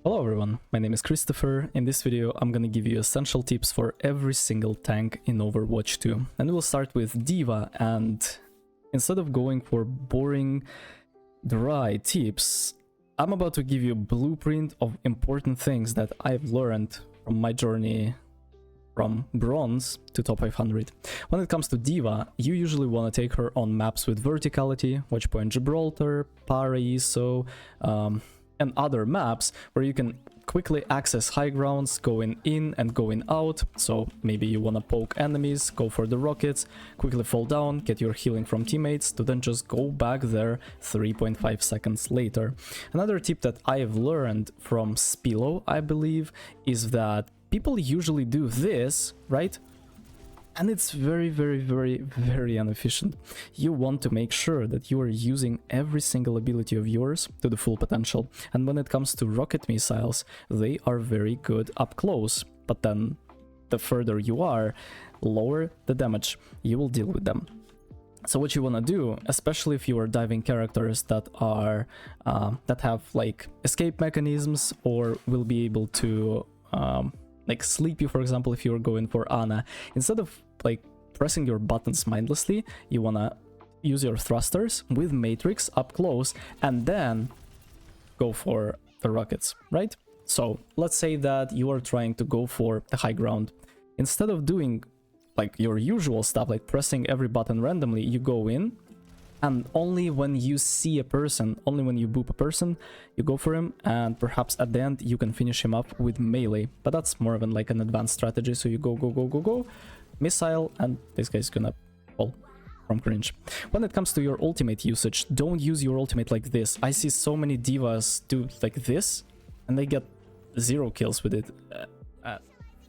Hello everyone, my name is Christopher. In this video I'm gonna give you essential tips for every single tank in Overwatch 2. And we'll start with D.Va, and instead of going for boring, dry tips, I'm about to give you a blueprint of important things that I've learned from my journey from bronze to top 500. When it comes to D.Va, you usually want to take her on maps with verticality, Watchpoint Gibraltar, Paraiso, and other maps where you can quickly access high grounds, going in and going out. So maybe you want to poke enemies, go for the rockets, quickly fall down, get your healing from teammates to then just go back there 3.5 seconds later. Another tip that I have learned from Spilo, I believe, is that people usually do this, right? And it's very inefficient. You want to make sure that you are using every single ability of yours to the full potential. And when it comes to rocket missiles, they are very good up close, but then the further you are, lower the damage you will deal with them. So what you want to do, especially if you are diving characters that are that have like escape mechanisms or will be able to like sleep you, for example, if you're going for Ana, instead of like pressing your buttons mindlessly, you wanna use your thrusters with Matrix up close and then go for the rockets, right? So let's say that you are trying to go for the high ground. Instead of doing like your usual stuff, like pressing every button randomly, you go in, and only when you see a person, only when you boop a person, you go for him, and perhaps at the end you can finish him up with melee. But that's more of like an advanced strategy, so you go, missile, and this guy's gonna fall from cringe. When it comes to your ultimate usage, don't use your ultimate like this. I see so many divas do like this, and they get 0 kills with it.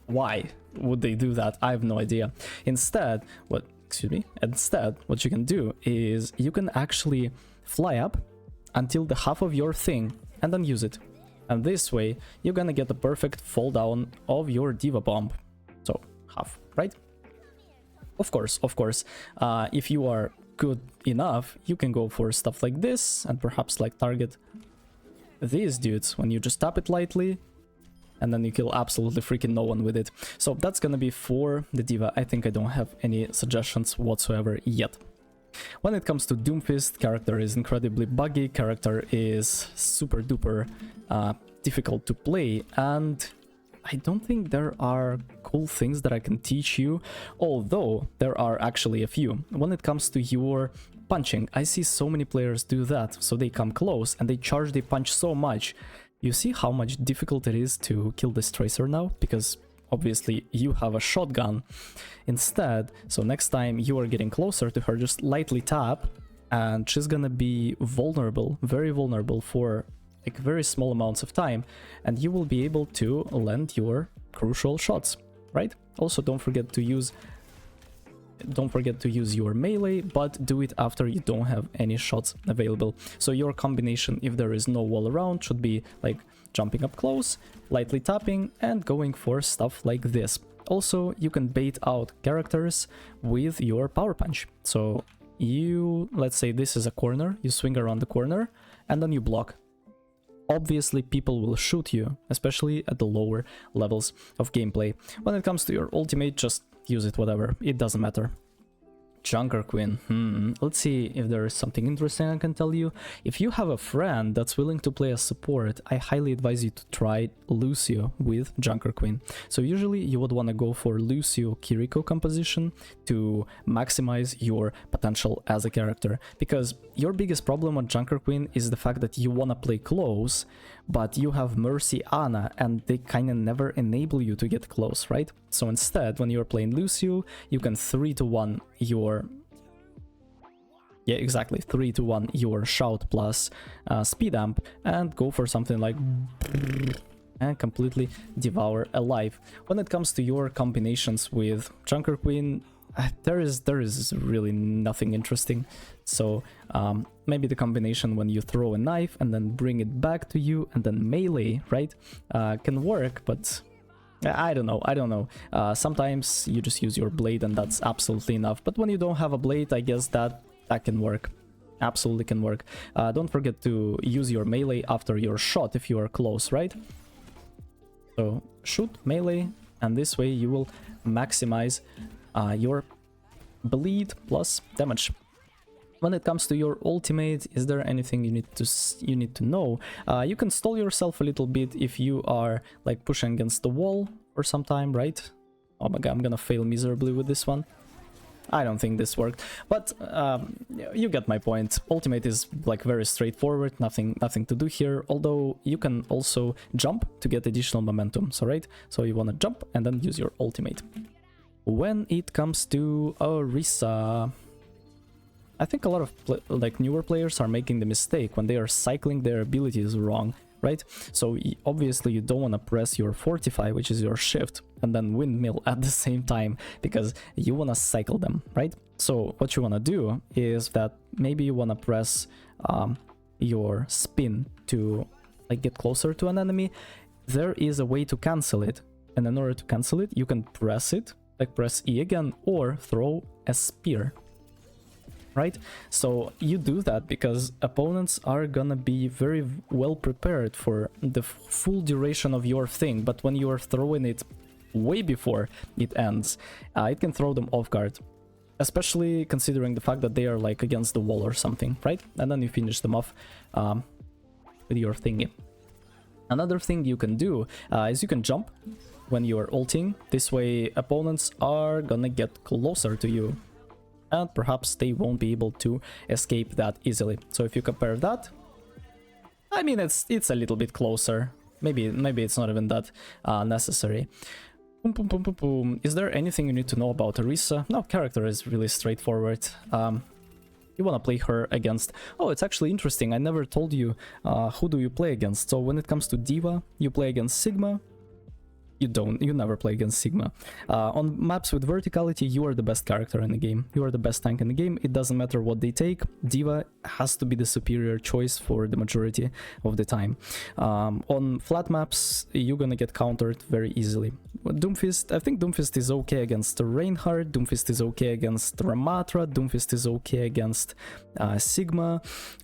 Why would they do that? I have no idea. Instead, what you can do is you can actually fly up until the half of your thing and then use it. And this way, you're gonna get the perfect fall down of your D.Va bomb. So, half, right? Of course, if you are good enough, you can go for stuff like this and perhaps like target these dudes when you just tap it lightly, and then you kill absolutely freaking no one with it. So that's gonna be for the D.Va. I think I don't have any suggestions whatsoever yet. When it comes to Doomfist, character is incredibly buggy, character is super duper difficult to play, and I don't think there are cool things that I can teach you, although there are actually a few. When it comes to your punching, I see so many players do that, so they come close and they charge the punch so much. You see how much difficult it is to kill this Tracer now, because obviously you have a shotgun instead. So next time you are getting closer to her, just lightly tap and she's gonna be vulnerable, very vulnerable for like very small amounts of time, and you will be able to land your crucial shots, right? Also don't forget to use your melee, but do it after you don't have any shots available. So your combination, if there is no wall around, should be like jumping up close, lightly tapping, and going for stuff like this. Also, you can bait out characters with your power punch. So let's say this is a corner, you swing around the corner, and then you block. Obviously, people will shoot you, especially at the lower levels of gameplay. When it comes to your ultimate, just use it, whatever, it doesn't matter. Junker Queen, let's see if there is something interesting I can tell you. If you have a friend that's willing to play as support, I highly advise you to try Lucio with Junker Queen. So usually you would want to go for Lucio Kiriko composition to maximize your potential as a character, because your biggest problem on Junker Queen is the fact that you want to play close, but you have Mercy Ana and they kind of never enable you to get close, right? So instead, when you're playing Lucio, you can 3-to-1 your... Yeah, exactly, 3-to-1 your shout plus speed amp and go for something like... and completely devour alive. When it comes to your combinations with Junker Queen, there is really nothing interesting. So maybe the combination when you throw a knife and then bring it back to you and then melee, right, can work, but I don't know. Sometimes you just use your blade and that's absolutely enough. But when you don't have a blade, I guess that can work. Absolutely can work. Don't forget to use your melee after your shot if you are close, right? So shoot melee, and this way you will maximize your bleed plus damage. When it comes to your ultimate, is there anything you need to know? You can stall yourself a little bit if you are like pushing against the wall for some time, right? Oh my god, I'm gonna fail miserably with this one. I don't think this worked, but you get my point. Ultimate is like very straightforward, nothing to do here, although you can also jump to get additional momentum, so right? So you wanna jump and then use your ultimate. When it comes to Orisa, I think a lot of like newer players are making the mistake when they are cycling their abilities wrong, right? So obviously you don't want to press your fortify, which is your shift, and then windmill at the same time, because you want to cycle them, right? So what you want to do is that maybe you want to press your spin to like get closer to an enemy. There is a way to cancel it, and in order to cancel it, you can press it, like press E again, or throw a spear. Right? So you do that because opponents are gonna be very well prepared for the full duration of your thing, but when you are throwing it way before it ends, it can throw them off guard, especially considering the fact that they are like against the wall or something, right? And then you finish them off with your thingy. Another thing you can do is you can jump when you are ulting. This way opponents are gonna get closer to you, and perhaps they won't be able to escape that easily. So if you compare that, I mean, it's a little bit closer. Maybe it's not even that necessary. Boom, boom, boom, boom, boom. Is there anything you need to know about Orisa? No, character is really straightforward. You want to play her against... Oh, it's actually interesting. I never told you who do you play against. So when it comes to D.Va, you play against Sigma. You never play against Sigma. On maps with verticality, you are the best character in the game. You are the best tank in the game. It doesn't matter what they take. D.Va has to be the superior choice for the majority of the time. On flat maps, you're gonna get countered very easily. Doomfist, I think Doomfist is okay against Reinhardt. Doomfist is okay against Rammatra. Doomfist is okay against Sigma.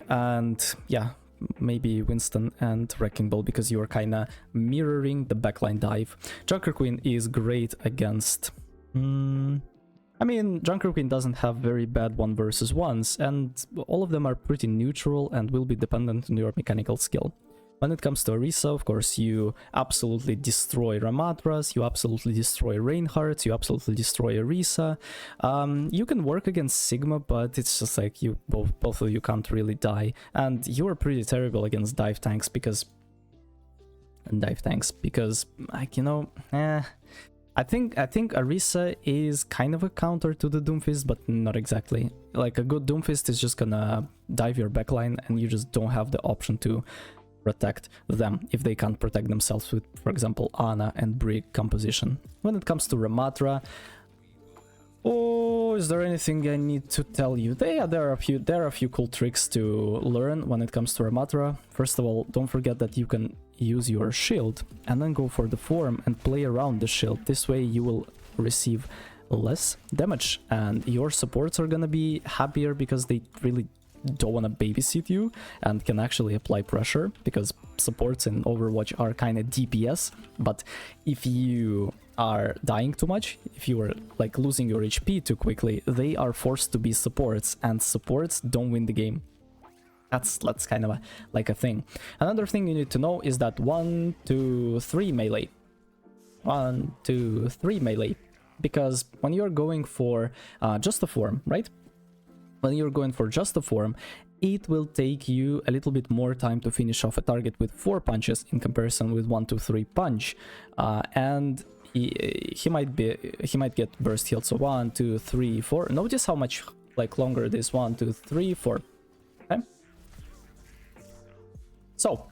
And yeah, maybe Winston and Wrecking Ball, because you are kinda mirroring the backline dive. Junker Queen is great against... I mean, Junker Queen doesn't have very bad 1v1s, and all of them are pretty neutral and will be dependent on your mechanical skill. When it comes to Orisa, of course, you absolutely destroy Rammatras, you absolutely destroy Reinhardt, you absolutely destroy Orisa. You can work against Sigma, but it's just like you both of you can't really die, and you are pretty terrible against dive tanks because like, you know, I think Orisa is kind of a counter to the Doomfist, but not exactly. Like a good Doomfist is just gonna dive your backline, and you just don't have the option to protect them if they can't protect themselves with, for example, Ana and Brig composition. When it comes to Rammatra, oh, is there anything I need to tell you? There are a few cool tricks to learn when it comes to Rammatra. First of all, don't forget that you can use your shield and then go for the form and play around the shield. This way you will receive less damage, and your supports are gonna be happier because they really don't want to babysit you and can actually apply pressure, because supports in Overwatch are kind of DPS. But if you are dying too much, if you are like losing your HP too quickly, they are forced to be supports, and supports don't win the game. That's kind of like a thing. Another thing you need to know is that 1, 2, 3 melee. 1, 2, 3 melee. Because when you're going for just a form, right? When you're going for just a form, it will take you a little bit more time to finish off a target with 4 punches in comparison with 1, 2, 3 punch. And he might get burst healed. So 1, 2, 3, 4. Notice how much like longer it is. 1, 2, 3, 4. Okay. So,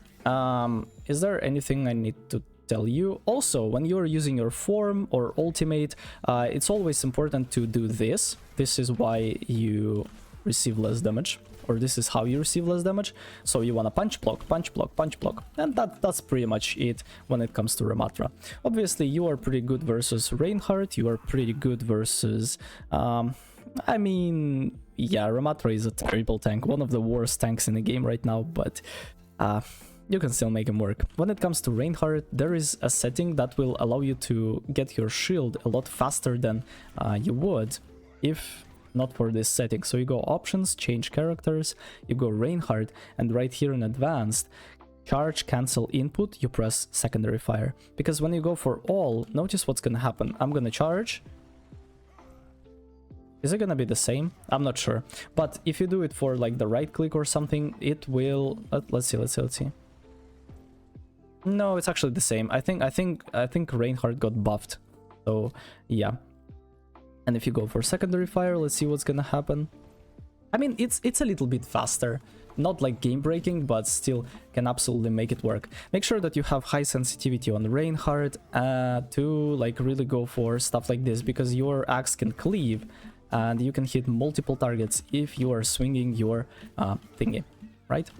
is there anything I need to tell you? Also, when you're using your form or ultimate, it's always important to do this. This is why you receive less damage, or this is how you receive less damage. So you want to punch block, punch block, punch block, and that's pretty much it when it comes to Rammatra. Obviously, you are pretty good versus Reinhardt. You are pretty good versus I mean, yeah, Rammatra is a terrible tank, one of the worst tanks in the game right now, but you can still make him work. When it comes to Reinhardt, there is a setting that will allow you to get your shield a lot faster than you would if not for this setting. So you go options, change characters, you go Reinhardt, and right here in advanced, charge cancel input, you press secondary fire. Because when you go for all, notice what's gonna happen. I'm gonna charge. Is it gonna be the same? I'm not sure. But if you do it for like the right click or something, it will. Let's see. No, it's actually the same. I think Reinhardt got buffed. So yeah. And if you go for secondary fire, let's see what's gonna happen. I mean, it's a little bit faster. Not like game breaking, but still can absolutely make it work. Make sure that you have high sensitivity on Reinhardt to like really go for stuff like this, because your axe can cleave and you can hit multiple targets if you are swinging your thingy, right?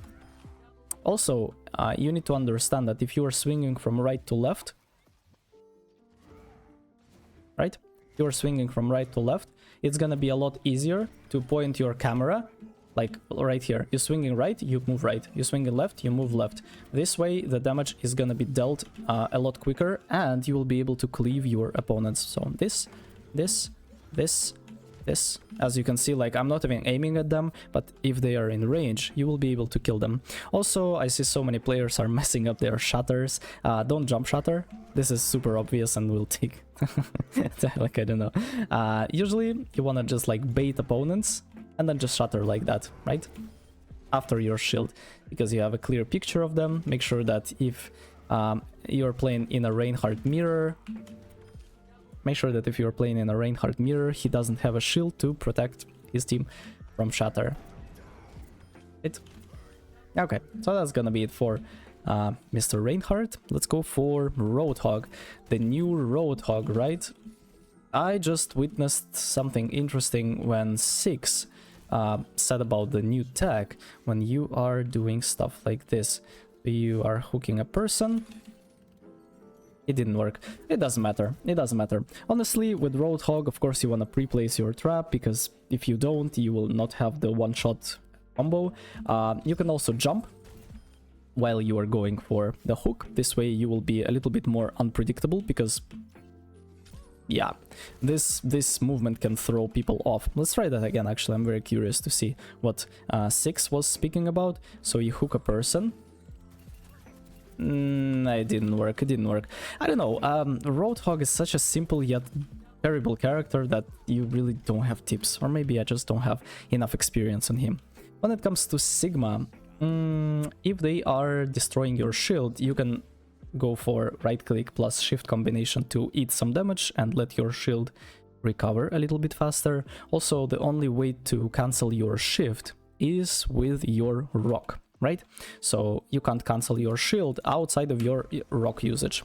Also, you need to understand that if you are swinging from right to left, right? If you are swinging from right to left, it's gonna be a lot easier to point your camera, like right here. You're swinging right, you move right. You're swinging left, you move left. This way, the damage is gonna be dealt a lot quicker, and you will be able to cleave your opponents. So this. As you can see, like I'm not even aiming at them, but if they are in range, you will be able to kill them. Also, I see so many players are messing up their shatters. Don't jump shatter. This is super obvious and will take like I don't know. Usually you want to just like bait opponents and then just shatter like that, right? After your shield, because you have a clear picture of them. Make sure that if you're playing in a Reinhardt mirror, make sure that if you're playing in a Reinhardt mirror, he doesn't have a shield to protect his team from Shatter. Okay, so that's gonna be it for Mr. Reinhardt. Let's go for Roadhog, the new Roadhog, right? I just witnessed something interesting when Six said about the new tech. When you are doing stuff like this, you are hooking a person. It didn't work. It doesn't matter. It doesn't matter. Honestly, with Roadhog, of course, you want to pre-place your trap, because if you don't, you will not have the one-shot combo. You can also jump while you are going for the hook. This way, you will be a little bit more unpredictable, because, yeah, this movement can throw people off. Let's try that again, actually. I'm very curious to see what Six was speaking about. So you hook a person. It didn't work. It didn't work. I don't know. Roadhog is such a simple yet terrible character that you really don't have tips, or maybe I just don't have enough experience on him. When it comes to Sigma, if they are destroying your shield, you can go for right click plus shift combination to eat some damage and let your shield recover a little bit faster. Also, the only way to cancel your shift is with your rock, right? So you can't cancel your shield outside of your rock usage.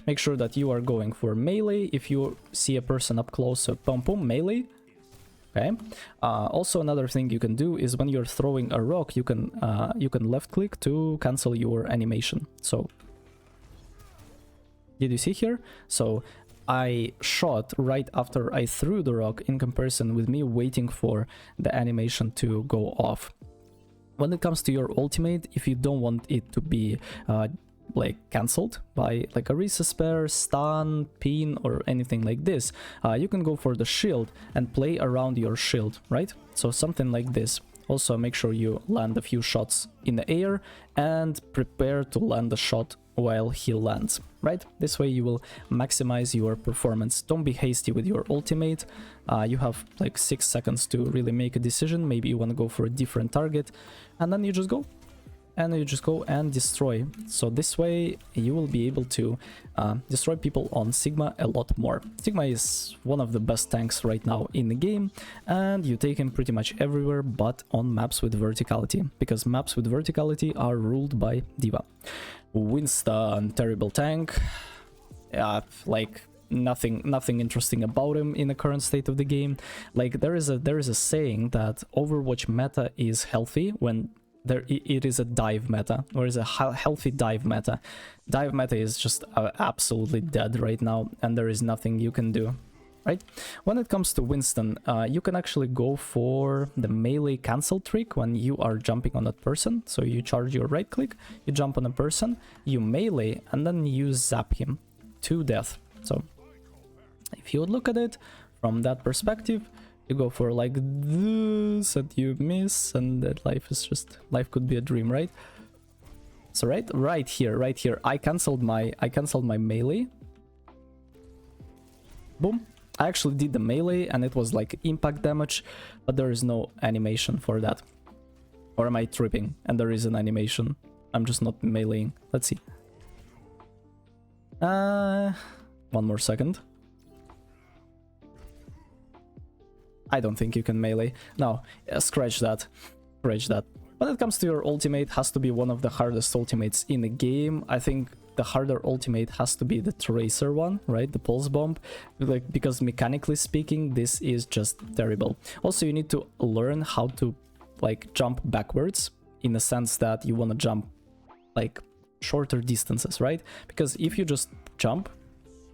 Make sure that you are going for melee. If you see a person up close, so pum pum, melee. Okay. Also, another thing you can do is when you're throwing a rock, you can left click to cancel your animation. So did you see here? So I shot right after I threw the rock, in comparison with me waiting for the animation to go off. When it comes to your ultimate, if you don't want it to be like cancelled by like Orisa spare, stun, pin, or anything like this, you can go for the shield and play around your shield, right? So something like this. Also, make sure you land a few shots in the air and prepare to land a shot while he lands, right? This way you will maximize your performance. Don't be hasty with your ultimate. You have like 6 seconds to really make a decision. Maybe you want to go for a different target, and then you just go. And you just go and destroy. So this way you will be able to destroy people on Sigma a lot more. Sigma is one of the best tanks right now in the game, and you take him pretty much everywhere but on maps with verticality, because maps with verticality are ruled by D.Va. Winston, terrible tank. Like nothing interesting about him in the current state of the game. Like there is a saying that Overwatch meta is healthy when it is a dive meta, or is a healthy dive meta. Dive meta is just absolutely dead right now, and there is nothing you can do. right? When it comes to Winston, you can actually go for the melee cancel trick when you are jumping on that person. So you charge your right click, you jump on a person, you melee, and then you zap him to death. So if you would look at it from that perspective, you go for like this and you miss, and that life could be a dream, right? So right here, I cancelled my melee. Boom. I actually did the melee and it was like impact damage, but there is no animation for that. Or am I tripping and there is an animation? I'm just not meleeing. Let's see. One more second. I don't think you can melee. No, scratch that. Scratch that. When it comes to your ultimate, has to be one of the hardest ultimates in the game. I think the harder ultimate has to be the Tracer one, right? The Pulse Bomb, like, because mechanically speaking, this is just terrible. Also, you need to learn how to like jump backwards, in the sense that you want to jump like shorter distances, right? Because if you just jump,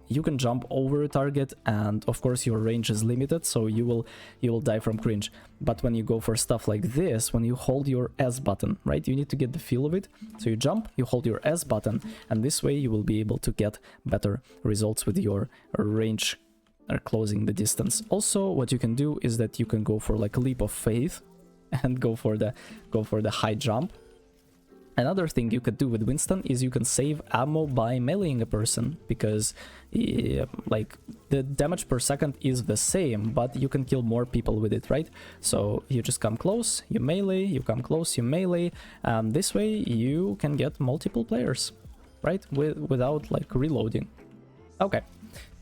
you can jump over a target, and of course your range is limited, so you will die from cringe. But when you go for stuff like this, when you hold your S button, right, you need to get the feel of it. So you jump, you hold your S button, and this way you will be able to get better results with your range or closing the distance. Also, what you can do is that you can go for like a leap of faith and go for the high jump. Another thing you could do with Winston is you can save ammo by meleeing a person, because like the damage per second is the same, but you can kill more people with it, right? So you just come close, you melee, you come close, you melee, and this way you can get multiple players, right? Without like reloading. Okay,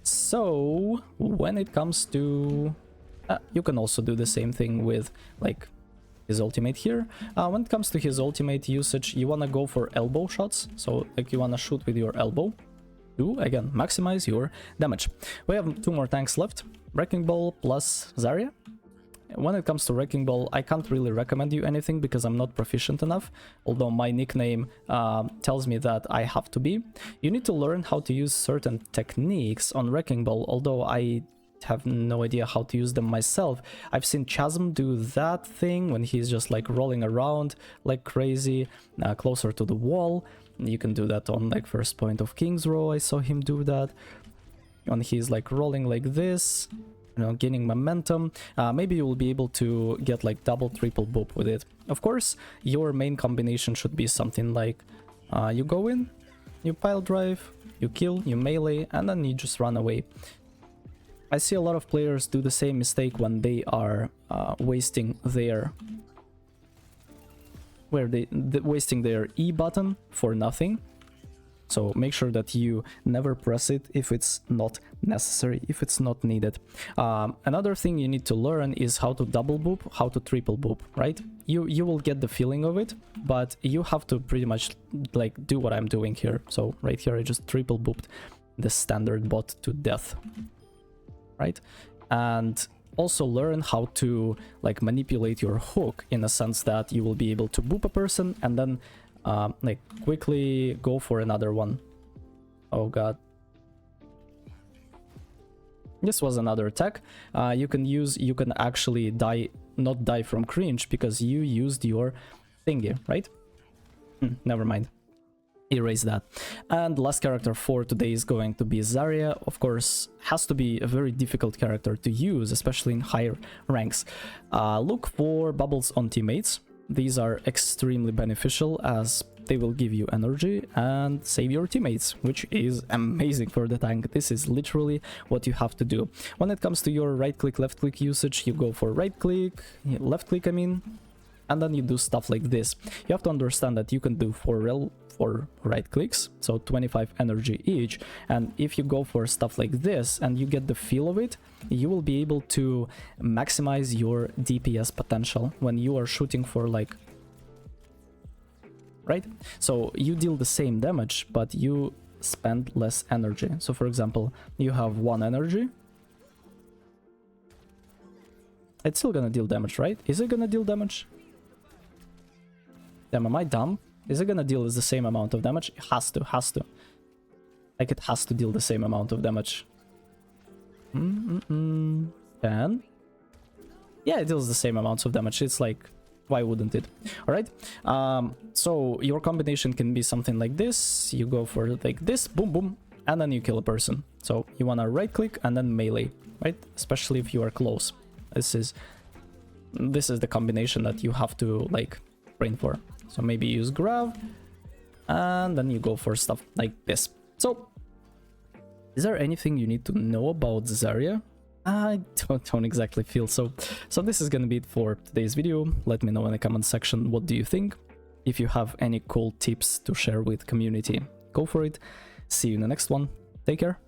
so when it comes to you can also do the same thing with like his ultimate here. When it comes to his ultimate usage, you want to go for elbow shots, so like you want to shoot with your elbow to again maximize your damage. We have 2 more tanks left, Wrecking Ball plus Zarya. When it comes to Wrecking Ball, I can't really recommend you anything because I'm not proficient enough, although my nickname tells me that I have to be. You need to learn how to use certain techniques on Wrecking Ball, although I have no idea how to use them myself. I've seen Chasm do that thing when he's just like rolling around like crazy, closer to the wall. You can do that on like first point of King's Row. I saw him do that when he's like rolling like this, you know, gaining momentum. Maybe you will be able to get like double, triple boop with it. Of course, your main combination should be something like you go in, you pile drive, you kill, you melee, and then you just run away. I see a lot of players do the same mistake when they are wasting their wasting their E button for nothing. So make sure that you never press it if it's not necessary, if it's not needed. Another thing you need to learn is how to double boop, how to triple boop, right? You will get the feeling of it, but you have to pretty much like do what I'm doing here. So right here I just triple booped the standard bot to death. Right? And also learn how to like manipulate your hook, in a sense that you will be able to boop a person and then like quickly go for another one. Oh god, this was another attack. You can actually not die from cringe because you used your thingy, right? Never mind. Erase that. And last character for today is going to be Zarya. Of course, has to be a very difficult character to use, especially in higher ranks. Look for bubbles on teammates. These are extremely beneficial as they will give you energy and save your teammates, which is amazing for the tank. This is literally what you have to do. When it comes to your right click, left click usage, you go for right click, left click I mean, and then you do stuff like this. You have to understand that you can do 4 right clicks, so 25 energy each, and if you go for stuff like this and you get the feel of it, you will be able to maximize your DPS potential when you are shooting for like, right? So you deal the same damage, but you spend less energy. So for example, you have 1 energy, it's still gonna deal damage, right? Is it gonna deal damage? Damn, am I dumb? Is it gonna deal the same amount of damage? It has to. Like, it has to deal the same amount of damage. 10. Yeah, it deals the same amounts of damage. It's like, why wouldn't it? All right. So your combination can be something like this. You go for like this, boom, boom, and then you kill a person. So you want to right click and then melee, right? Especially if you are close. This is the combination that you have to like train for. So maybe use grab and then you go for stuff like this. So is there anything you need to know about Zarya? I don't exactly feel so. So this is gonna be it for today's video. Let me know in the comment section what do you think. If you have any cool tips to share with community, go for it. See you in the next one. Take care.